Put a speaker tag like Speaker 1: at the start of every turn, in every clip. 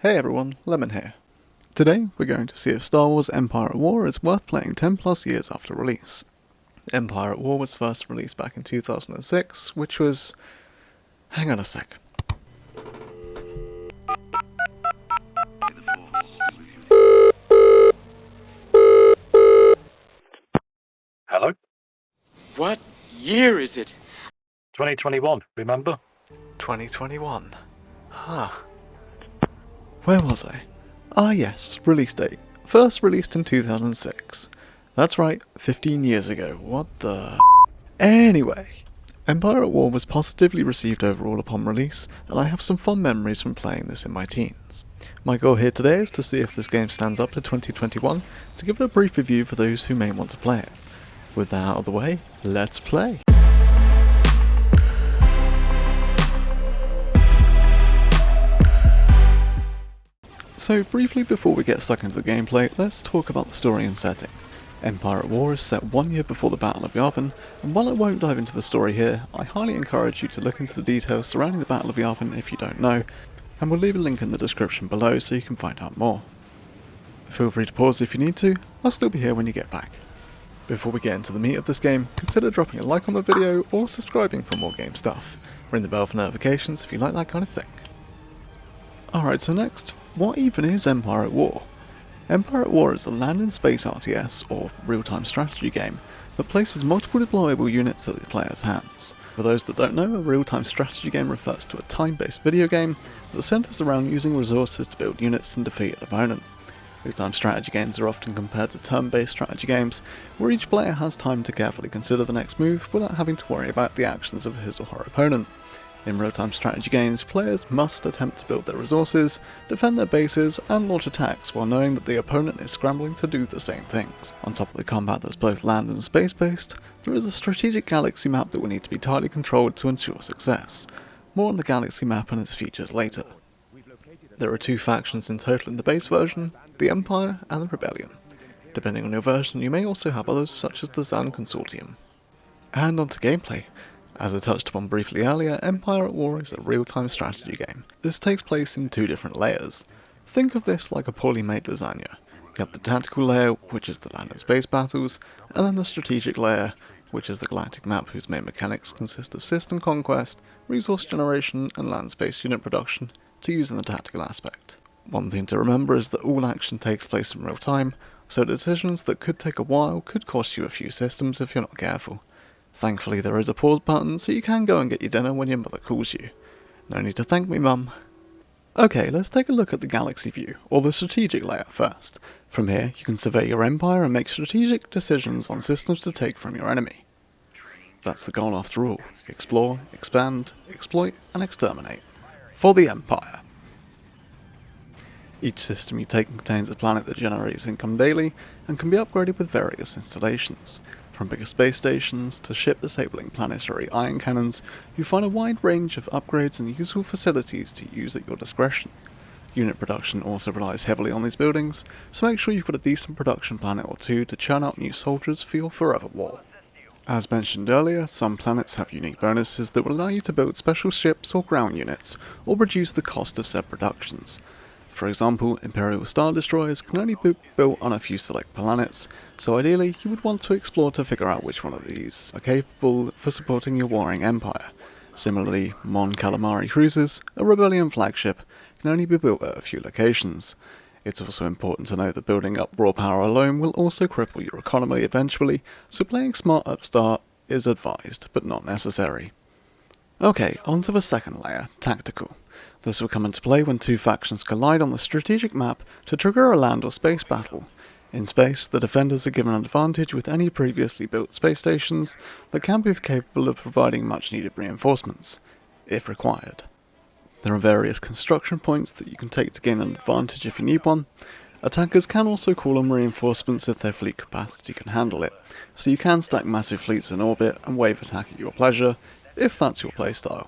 Speaker 1: Hey everyone, Lemon here. Today we're going to see if Star Wars Empire at War is worth playing 10 plus years after release. Empire at War was first released back in 2006, which was... hang on a sec.
Speaker 2: Hello?
Speaker 3: What year is it?
Speaker 2: 2021, remember?
Speaker 1: 2021. Huh. Where was I? Ah yes, release date. First released in 2006. That's right, 15 years ago. What the... Anyway, Empire at War was positively received overall upon release, and I have some fond memories from playing this in my teens. My goal here today is to see if this game stands up to 2021, to give it a brief review for those who may want to play it. With that out of the way, let's play! So briefly before we get stuck into the gameplay, let's talk about the story and setting. Empire at War is set 1 year before the Battle of Yavin, and while I won't dive into the story here, I highly encourage you to look into the details surrounding the Battle of Yavin if you don't know, and we'll leave a link in the description below so you can find out more. Feel free to pause if you need to, I'll still be here when you get back. Before we get into the meat of this game, consider dropping a like on the video or subscribing for more game stuff. Ring the bell for notifications if you like that kind of thing. Alright, so next, what even is Empire at War? Empire at War is a land and space RTS, or real-time strategy game, that places multiple deployable units at the player's hands. For those that don't know, a real-time strategy game refers to a time-based video game that centers around using resources to build units and defeat an opponent. Real-time strategy games are often compared to turn-based strategy games, where each player has time to carefully consider the next move without having to worry about the actions of his or her opponent. In real-time strategy games, players must attempt to build their resources, defend their bases, and launch attacks while knowing that the opponent is scrambling to do the same things. On top of the combat that's both land and space-based, there is a strategic galaxy map that will need to be tightly controlled to ensure success. More on the galaxy map and its features later. There are two factions in total in the base version, the Empire and the Rebellion. Depending on your version, you may also have others such as the Zan Consortium. And on to gameplay. As I touched upon briefly earlier, Empire at War is a real-time strategy game. This takes place in two different layers. Think of this like a poorly made lasagna. You have the tactical layer, which is the land and space battles, and then the strategic layer, which is the galactic map whose main mechanics consist of system conquest, resource generation, and land-space unit production to use in the tactical aspect. One thing to remember is that all action takes place in real time, so decisions that could take a while could cost you a few systems if you're not careful. Thankfully there is a pause button, so you can go and get your dinner when your mother calls you. No need to thank me, mum. Okay, let's take a look at the galaxy view, or the strategic layer first. From here, you can survey your empire and make strategic decisions on systems to take from your enemy. That's the goal after all. Explore, expand, exploit, and exterminate. For the Empire. Each system you take contains a planet that generates income daily, and can be upgraded with various installations. From bigger space stations to ship-disabling planetary ion cannons, you find a wide range of upgrades and useful facilities to use at your discretion. Unit production also relies heavily on these buildings, so make sure you've got a decent production planet or two to churn out new soldiers for your forever war. As mentioned earlier, some planets have unique bonuses that will allow you to build special ships or ground units, or reduce the cost of said productions. For example, Imperial Star Destroyers can only be built on a few select planets, so ideally you would want to explore to figure out which one of these are capable for supporting your warring empire. Similarly, Mon Calamari cruisers, a Rebellion flagship, can only be built at a few locations. It's also important to note that building up raw power alone will also cripple your economy eventually, so playing smart at start is advised, but not necessary. Okay, on to the second layer, tactical. This will come into play when two factions collide on the strategic map to trigger a land or space battle. In space, the defenders are given an advantage with any previously built space stations that can be capable of providing much needed reinforcements, if required. There are various construction points that you can take to gain an advantage if you need one. Attackers can also call on reinforcements if their fleet capacity can handle it, so you can stack massive fleets in orbit and wave attack at your pleasure, if that's your playstyle.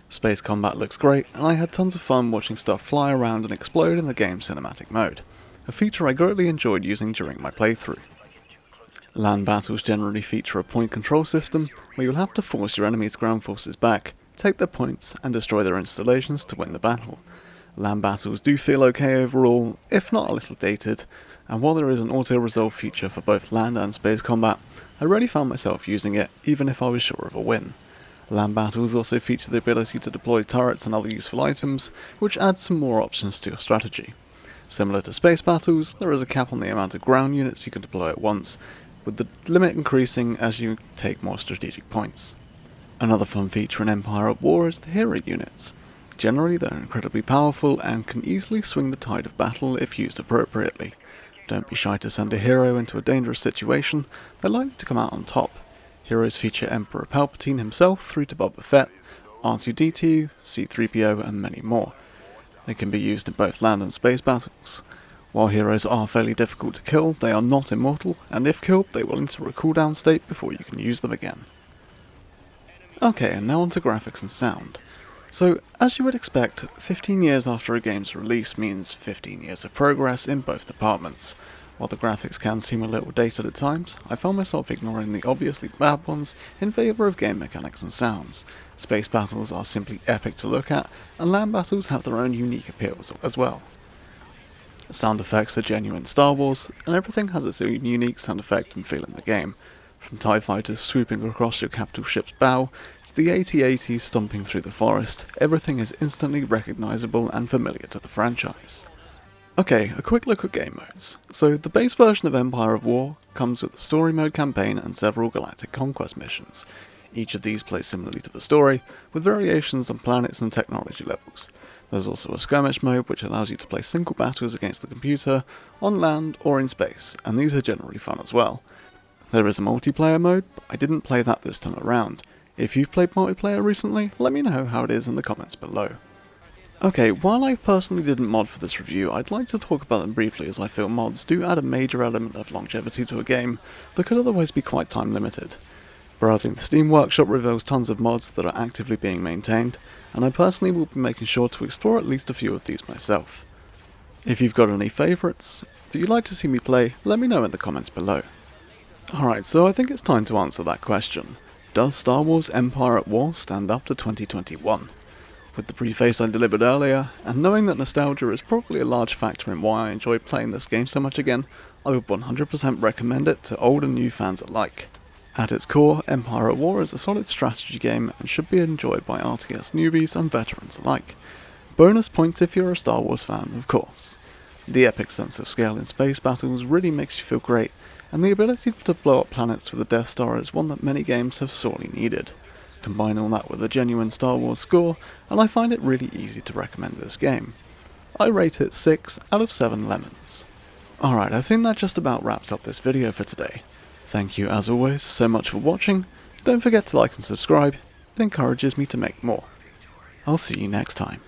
Speaker 1: Space combat looks great, and I had tons of fun watching stuff fly around and explode in the game's cinematic mode, a feature I greatly enjoyed using during my playthrough. Land battles generally feature a point control system, where you'll have to force your enemy's ground forces back, take their points, and destroy their installations to win the battle. Land battles do feel okay overall, if not a little dated, and while there is an auto-resolve feature for both land and space combat, I rarely found myself using it even if I was sure of a win. Land battles also feature the ability to deploy turrets and other useful items, which adds some more options to your strategy. Similar to space battles, there is a cap on the amount of ground units you can deploy at once, with the limit increasing as you take more strategic points. Another fun feature in Empire at War is the hero units. Generally they're incredibly powerful and can easily swing the tide of battle if used appropriately. Don't be shy to send a hero into a dangerous situation, they're likely to come out on top. Heroes feature Emperor Palpatine himself through to Boba Fett, R2-D2, C-3PO and many more. They can be used in both land and space battles. While heroes are fairly difficult to kill, they are not immortal, and if killed they will enter a cooldown state before you can use them again. Okay, and now onto graphics and sound. So, as you would expect, 15 years after a game's release means 15 years of progress in both departments. While the graphics can seem a little dated at times, I found myself ignoring the obviously bad ones in favour of game mechanics and sounds. Space battles are simply epic to look at, and land battles have their own unique appeals as well. Sound effects are genuine Star Wars, and everything has its own unique sound effect and feel in the game. From TIE fighters swooping across your capital ship's bow, to the AT-ATs stomping through the forest, everything is instantly recognisable and familiar to the franchise. Okay, a quick look at game modes. So, the base version of Empire of War comes with the story mode campaign and several galactic conquest missions. Each of these plays similarly to the story, with variations on planets and technology levels. There's also a skirmish mode which allows you to play single battles against the computer, on land or in space, and these are generally fun as well. There is a multiplayer mode, but I didn't play that this time around. If you've played multiplayer recently, let me know how it is in the comments below. Okay, while I personally didn't mod for this review, I'd like to talk about them briefly as I feel mods do add a major element of longevity to a game that could otherwise be quite time limited. Browsing the Steam Workshop reveals tons of mods that are actively being maintained, and I personally will be making sure to explore at least a few of these myself. If you've got any favourites that you'd like to see me play, let me know in the comments below. Alright, so I think it's time to answer that question. Does Star Wars Empire at War stand up to 2021? With the preface I delivered earlier, and knowing that nostalgia is probably a large factor in why I enjoy playing this game so much again, I would 100% recommend it to old and new fans alike. At its core, Empire at War is a solid strategy game and should be enjoyed by RTS newbies and veterans alike. Bonus points if you're a Star Wars fan, of course. The epic sense of scale in space battles really makes you feel great, and the ability to blow up planets with the Death Star is one that many games have sorely needed. Combine all that with a genuine Star Wars score, and I find it really easy to recommend this game. I rate it 6 out of 7 lemons. Alright, I think that just about wraps up this video for today. Thank you as always so much for watching. Don't forget to like and subscribe, it encourages me to make more. I'll see you next time.